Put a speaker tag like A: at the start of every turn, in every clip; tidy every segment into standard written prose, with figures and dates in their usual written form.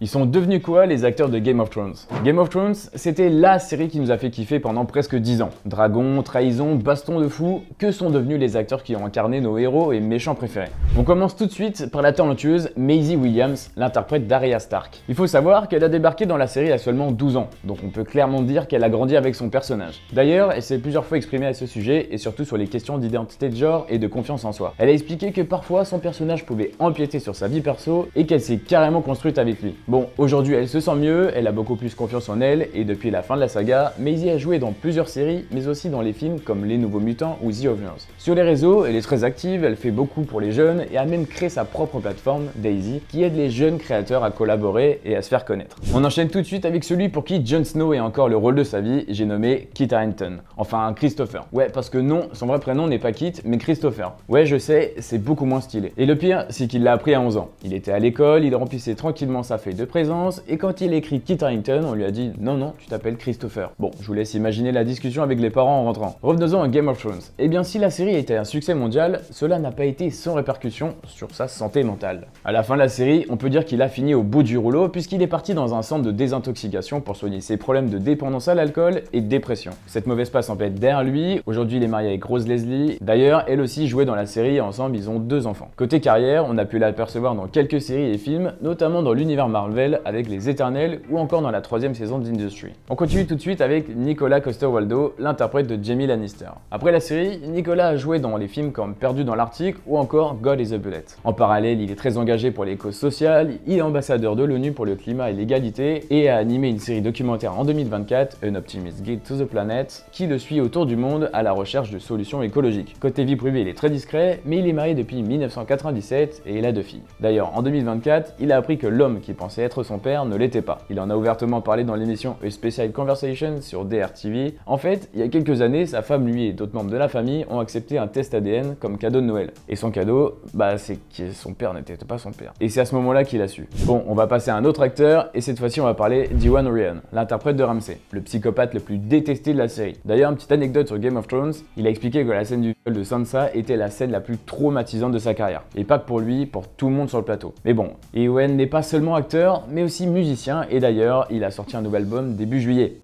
A: Ils sont devenus quoi les acteurs de Game of Thrones? Game of Thrones, c'était la série qui nous a fait kiffer pendant presque 10 ans. Dragons, trahison, baston de fou, que sont devenus les acteurs qui ont incarné nos héros et méchants préférés? On commence tout de suite par la talentueuse Maisie Williams, l'interprète d'Arya Stark. Il faut savoir qu'elle a débarqué dans la série à seulement 12 ans, donc on peut clairement dire qu'elle a grandi avec son personnage. D'ailleurs, elle s'est plusieurs fois exprimée à ce sujet et surtout sur les questions d'identité de genre et de confiance en soi. Elle a expliqué que parfois son personnage pouvait empiéter sur sa vie perso et qu'elle s'est carrément construite avec lui. Bon, aujourd'hui elle se sent mieux, elle a beaucoup plus confiance en elle et depuis la fin de la saga, Maisie a joué dans plusieurs séries mais aussi dans les films comme Les Nouveaux Mutants ou The Avengers. Sur les réseaux, elle est très active, elle fait beaucoup pour les jeunes et a même créé sa propre plateforme, Daisy, qui aide les jeunes créateurs à collaborer et à se faire connaître. On enchaîne tout de suite avec celui pour qui Jon Snow est encore le rôle de sa vie, j'ai nommé Kit Harington. Enfin Christopher. Ouais, parce que non, son vrai prénom n'est pas Kit mais Christopher. Ouais, je sais, c'est beaucoup moins stylé. Et le pire, c'est qu'il l'a appris à 11 ans. Il était à l'école, il remplissait tranquillement sa feuille de présence et quand il écrit Kit Harington, on lui a dit non, tu t'appelles Christopher. Bon, je vous laisse imaginer la discussion avec les parents en rentrant. Revenons-en à Game of Thrones. Eh bien, si la série a été un succès mondial, cela n'a pas été sans répercussion sur sa santé mentale. À la fin de la série, on peut dire qu'il a fini au bout du rouleau puisqu'il est parti dans un centre de désintoxication pour soigner ses problèmes de dépendance à l'alcool et de dépression. Cette mauvaise passe en fait derrière lui. Aujourd'hui, il est marié avec Rose Leslie. D'ailleurs, elle aussi jouait dans la série et ensemble, ils ont 2 enfants. Côté carrière, on a pu l'apercevoir dans quelques séries et films, notamment dans l'univers Marvel avec Les Éternels ou encore dans la 3e saison d'Industry. On continue tout de suite avec Nicolas Coster-Waldau, l'interprète de Jaime Lannister. Après la série, Nicolas a joué dans les films comme Perdu dans l'Arctique ou encore God is a Bullet. En parallèle, il est très engagé pour les causes sociales, il est ambassadeur de l'ONU pour le climat et l'égalité et a animé une série documentaire en 2024, An Optimist Guide to the Planet, qui le suit autour du monde à la recherche de solutions écologiques. Côté vie privée, il est très discret, mais il est marié depuis 1997 et il a 2 filles. D'ailleurs, en 2024, il a appris que l'homme qui pensait être son père ne l'était pas. Il en a ouvertement parlé dans l'émission A Special Conversation sur DRTV. En fait, il y a quelques années, sa femme, lui et d'autres membres de la famille ont accepté un test ADN comme cadeau de Noël. Et son cadeau, c'est que son père n'était pas son père. Et c'est à ce moment-là qu'il a su. Bon, on va passer à un autre acteur et cette fois-ci on va parler d'Iwan Ryan, l'interprète de Ramsay, le psychopathe le plus détesté de la série. D'ailleurs, une petite anecdote sur Game of Thrones, il a expliqué que la scène du viol de Sansa était la scène la plus traumatisante de sa carrière. Et pas que pour lui, pour tout le monde sur le plateau. Mais bon, Iwan n'est pas seulement acteur, mais aussi musicien et d'ailleurs, il a sorti un nouvel album début juillet.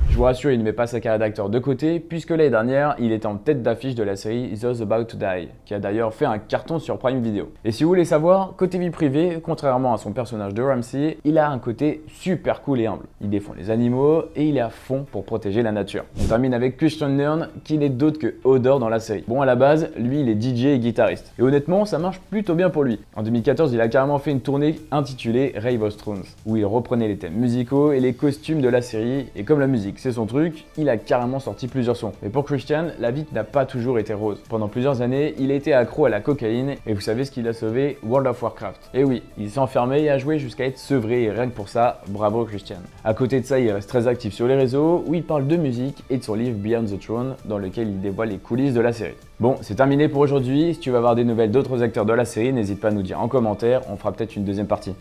A: Je vous rassure, il ne met pas sa carrière d'acteur de côté, puisque l'année dernière, il était en tête d'affiche de la série Those About to Die, qui a d'ailleurs fait un carton sur Prime Video. Et si vous voulez savoir, côté vie privée, contrairement à son personnage de Ramsay, il a un côté super cool et humble. Il défend les animaux et il est à fond pour protéger la nature. On termine avec Christian Nern, qui n'est d'autre que Hodor dans la série. Bon, à la base, lui, il est DJ et guitariste. Et honnêtement, ça marche plutôt bien pour lui. En 2014, il a carrément fait une tournée intitulée Rave of Thrones, où il reprenait les thèmes musicaux et les costumes de la série, et comme la musique, c'est son truc, il a carrément sorti plusieurs sons. Mais pour Christian, la vie n'a pas toujours été rose. Pendant plusieurs années, il a été accro à la cocaïne et vous savez ce qu'il a sauvé? World of Warcraft. Et oui, il s'est enfermé et a joué jusqu'à être sevré et rien que pour ça, bravo Christian. À côté de ça, il reste très actif sur les réseaux où il parle de musique et de son livre Beyond the Throne dans lequel il dévoile les coulisses de la série. Bon, c'est terminé pour aujourd'hui. Si tu veux avoir des nouvelles d'autres acteurs de la série, n'hésite pas à nous dire en commentaire, on fera peut-être une deuxième partie.